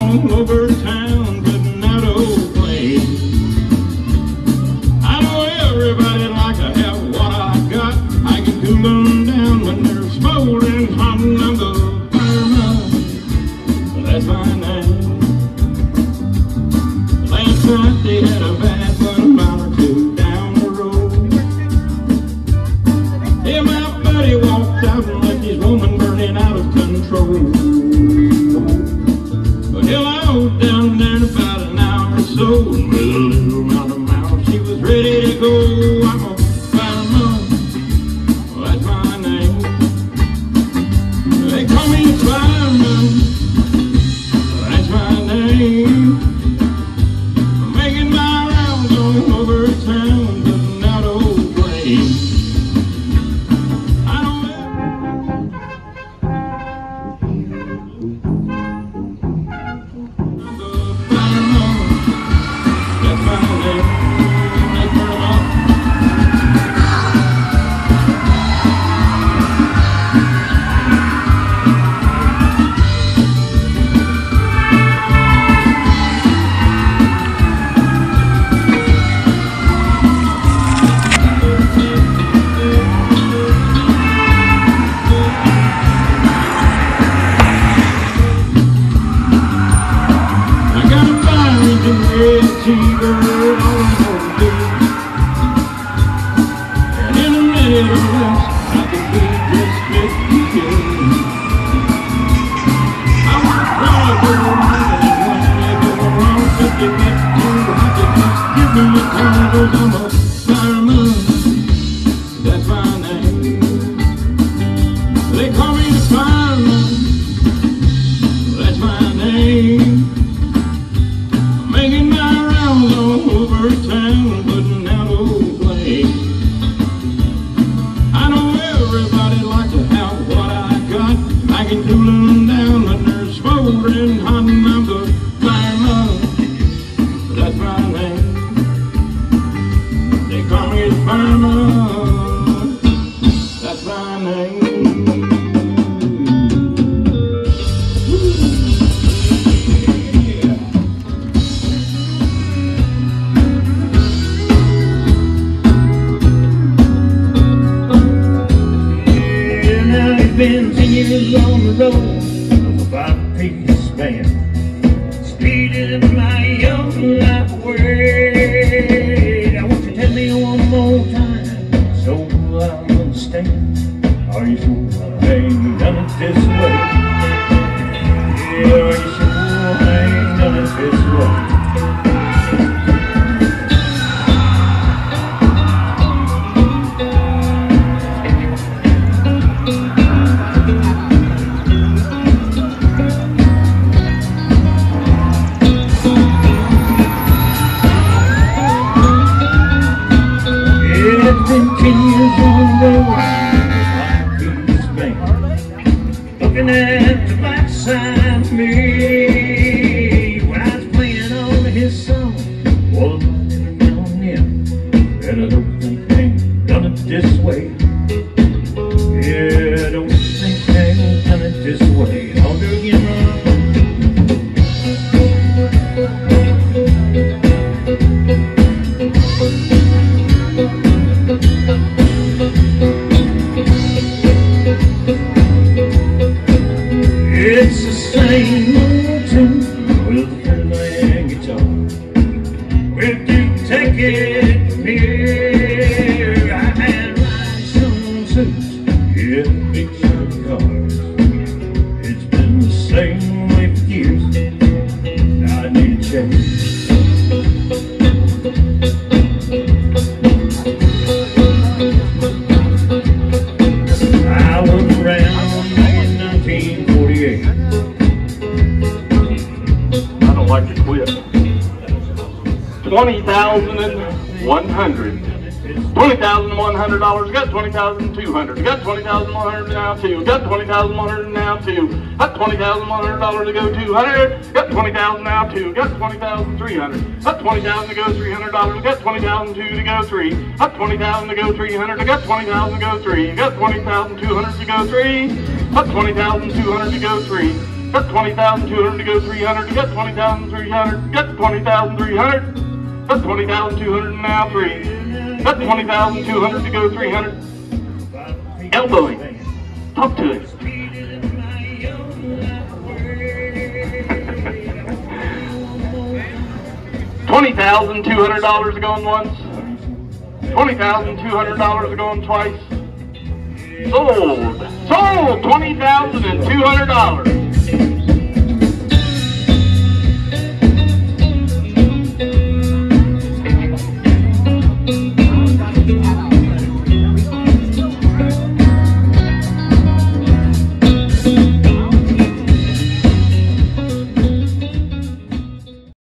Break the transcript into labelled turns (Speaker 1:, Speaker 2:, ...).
Speaker 1: over town, putting out old flames. I know everybody like to have what I got. I can cool them down when they're smoldering hot, and I'm the fireman. That's my name. Last night they had a bad one, a mile or two down the road. Yeah, my buddy walked out and left his woman burning out of control. Down there in about an hour or so, and with a little amount of mouth, she was ready to go. I'm a fireman, well, that's my name. They call me the fireman, well, that's my name. I'm making my rounds all over town, putting out old flames. And in a minute or less, I could be just 50 years. I was proud of her when they go around 50, get too hot to just give me a turn, 'cause I'm a fireman, that's my name. They call me the fireman, that's my name. Making my rounds all over town, putting out old flames. I know everybody like to have what I got. I can cool them down when they're smoldering hot, and I'm the fireman, that's my name. They call me the fireman, that's my name. Been 10 years on the road of a 5-piece band, speeding my young life away. I want you to tell me one more time, so I'll understand. Are you sure I ain't done it this way? Yeah, are you sure I ain't done it this way? It's been 10 years on the road, 5-piece band, looking at the backside of me. When I was playing on his song, well, every now and then, and I don't think they ain't done it this way. Yeah, I don't think they ain't done it this way. I'll do it again. It's the same old tune with a fiddle guitar. We'll do take it from here. I had rides on suits, yeah, big short cars. It's been the same way for years. I need a change. I was around in 1948. I don't like to quit. 20,100. $20,100. Got 20,200. Got 20,100 now too. Got 20,100 now too. Got $20,100 to go 200. Got 20,000 now too. Got 20,300. Got 20,000 to go $300. Got 20,002 to go 3. Got 20,000 to go 300. I got 20,000 to go 3. Got 20,200 to go 3. Got 20,200 to go 3.
Speaker 2: Got 20,200 to go 300. Got 20,300. Got 20,300. Got 20,200 and now 3. Got 20,200 to go 300. Elbow him. Talk to him. $20,200 going once. $20,200 going twice. Sold. Sold $20,200.